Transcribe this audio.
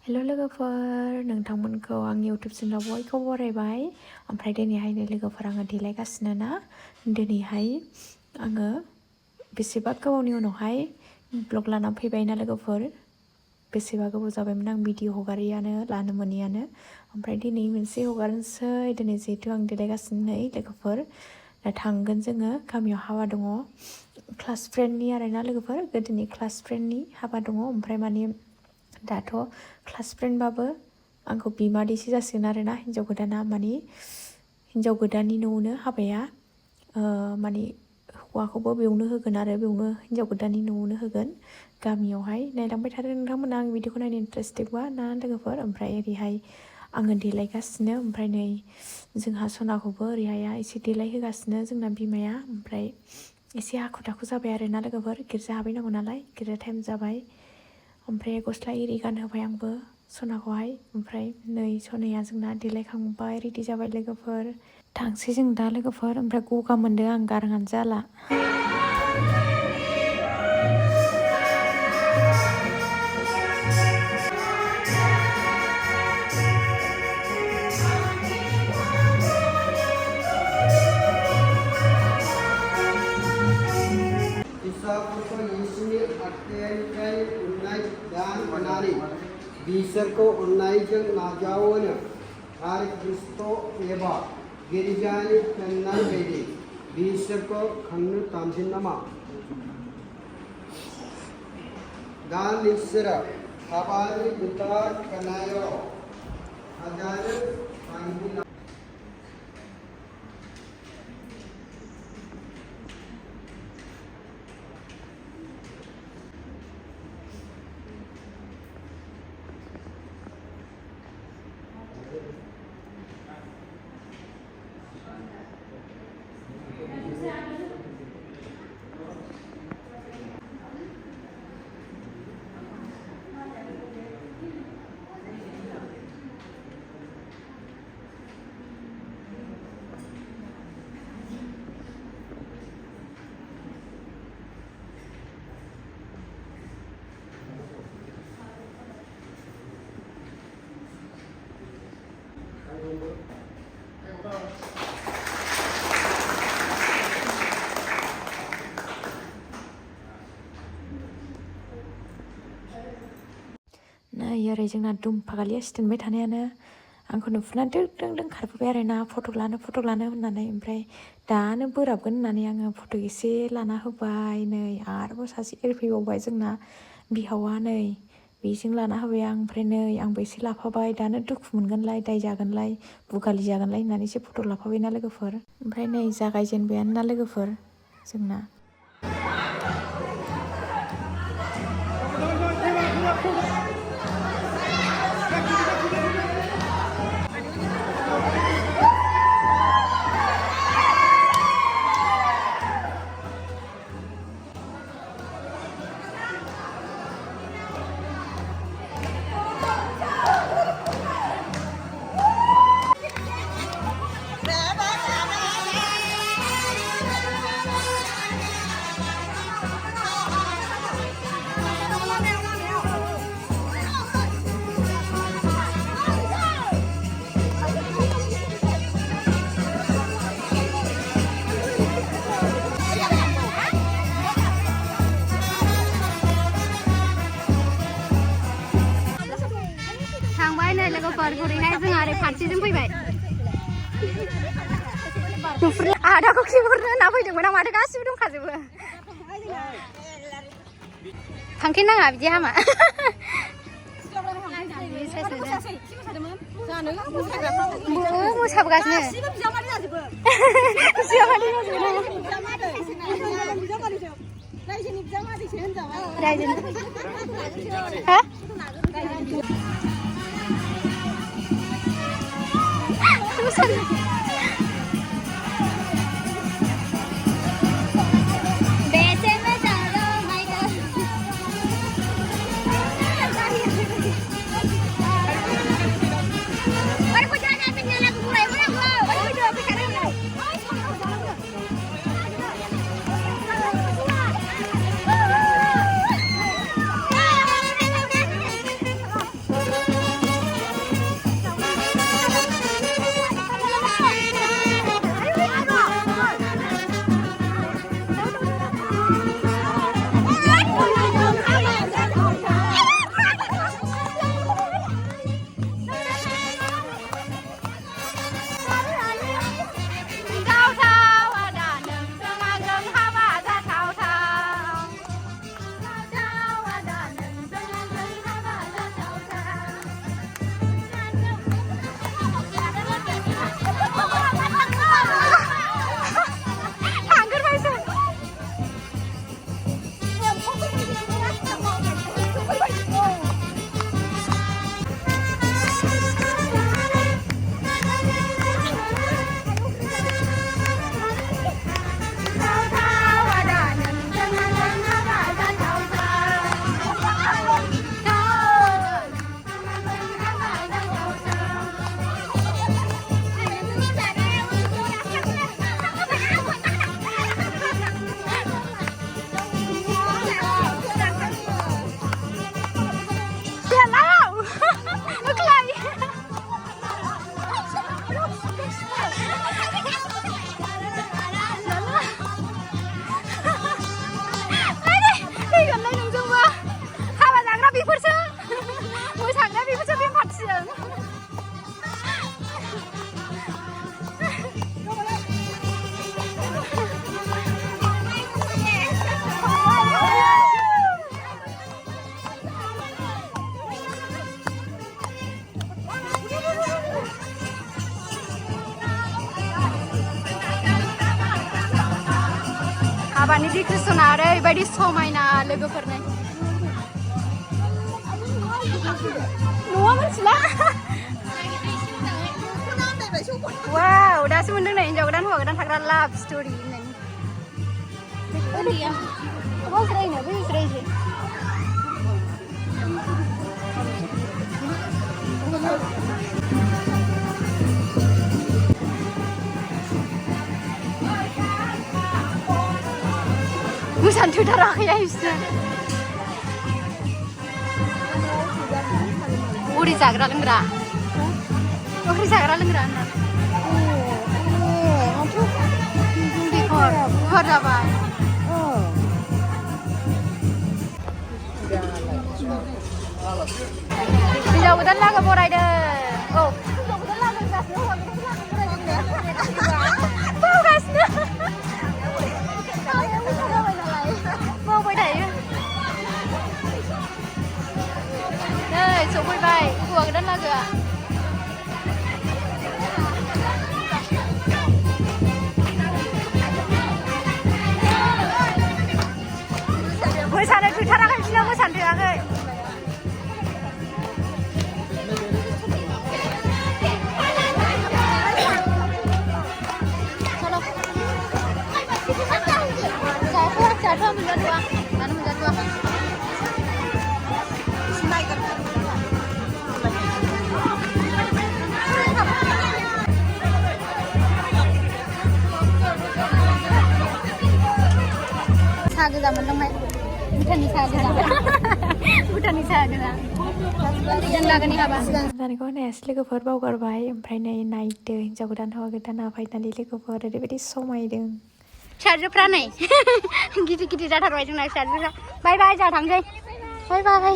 हेल' लोगोफोर, नोंथांमोनखौ आंनि इउटुब चेनेलाव बयखौबो बरायबाय। ओमफ्राय दिनैहायनो लोगोफोर आङो देलायगासिनो ना। दिनैहाय आङो बेसेबा गोबावनि उनावहाय ब्लग लानानै फैबाय ना लोगोफोर। बेसेबा गोबाव जाबायमोन आं भिडिअ हगारियानो लानो मोनियानो। ओमफ्राय दिनै मोनसे हगारनोसै। दिनै जिहेथु आं देलायगासिनो नै लोगोफोर। दा थांगोन जोङो, गामियाव हाबा दङ। क्लास फ्रेन्डनि आरोना लोगोफोर, गोदोनि क्लास फ्रेन्डनि हाबा दङ। ओमफ्राय माने दाथ' क्लास फ्रेन्डबाबो आंखौ बिमादैसो जासिगोन आरोना। हिन्जाव गोदाना माने हिन्जाव गोदाननि न'आवनो हाबाया, माने हौवाखौबो बेयावनो होगोन आरो बेयावनो हिन्जाव गोदाननि न'आवनो होगोन गामियावहाय। नायलांबाय थादो नोंथांमोना आं बिदिखौ नायनो इन्टारेस्टेडबा ना लोगोफोर। ओमफ्राय ओरैहाय आङो देलायगासिनो। ओमफ्राय नै जोंहा सनाखौबो ओरैहाय एसे देलायहोगासिनो जोंना बिमाया। ओमफ्राय एसे हाखु दाखु जाबाय आरोना लोगोफोर, गिर्जा हाबैनांगौ नालाय, गिर्जा टाइम जाबाय। ओमफ्राय गस्ला इरि गानहोबाय आंबो सनाखौहाय। ओमफ्राय नै सनाया जोंना देलायखांबाय, रेडि जाबाय लोगोफोर। थांसै जों दा लोगोफोर। ओमफ्राय गगा मोनदों आं, गाराङानो जाला। बिसोरखौ अननायजों नाजावनो आरो खृष्ट एबा गिर्जानि फेन्नाय बायदि बिसोरखौ खांनो थांफिन नामा? दा नोंसोरो हाबानि gwtar खानायाव हाजानो थांफिन। नै ओरै जोंना दुमफागालिया सिथोनबाय थानायानो आंखौ नुफुना दों दों दों खारबोबाय आरोना, फट' लानो होननानै। ओमफ्राय दानो बोराबगोन होननानै आङो फट' एसे लाना होबाय। नै आरोबाव सासे एरफैबावबाय जोंना बिहावा, नै बेजों लाना होबाय आं। ओमफ्राय नै आंबो एसे लाफाबाय, दानो दुखु मोनगोनलाय, दाय जागोनलाय, बुगालि जागोनलाय होननानै एसे फट' लाफाबायना लोगोफोर। ओमफ्राय नै जागायजेनबायानो ना लोगोफोर जोंना। थांबाय नै लोगोफोर, हरैहाय जों आरो फारसेजों फैबाय। आदाखौ खिहरनो होनना फैदोंमोन आं, माथो गासिबो दंखाजोबो। थांखिनाङा बिदि हामा। मोसाबोगासिनो हाबानि डेक'रेसना ओरैबायदि समायना लोगोफोरनो न'आ मिथिला वाव दासो मोनदों नै हिनजाव गोदान हौवा गोदान थाग्रा लाभ स्ट'रि होननानै mau serahin apa sih serahin bukan tuh darah ya isnya udah jaga lengra udah jaga lengra di kor apa हिनजाव गोदान लागो बरायदों औ हिनजाव गोदान लागो गासिनो हौवा गोदान लागो बरायदों बावगासिनो बावबाय थायो नै सफैबाय हौवा गोदान लागोआ मोसानो थोथाराखै बिसोरना मोसानो थोआखै Jatuh menjatuh, mana menjatuh? Saga zaman dong, Bhutanनि saga zaman, Bhutanनि saga zaman. Yang laga nih apa? जानायखौ होनायासो लोगोफोर बावगारबाय ओमफ्राय नै नायदो हिनजाव गोदान हौवा गोदाना फाइनालि लोगोफोर ओरैबायदि समायदों फिसाजोफ्रा नै गिदिर गिदिर जाथारबाय जोंना फिसाजोफ्रा बाय बाय जोंहा थांसै बाय बाय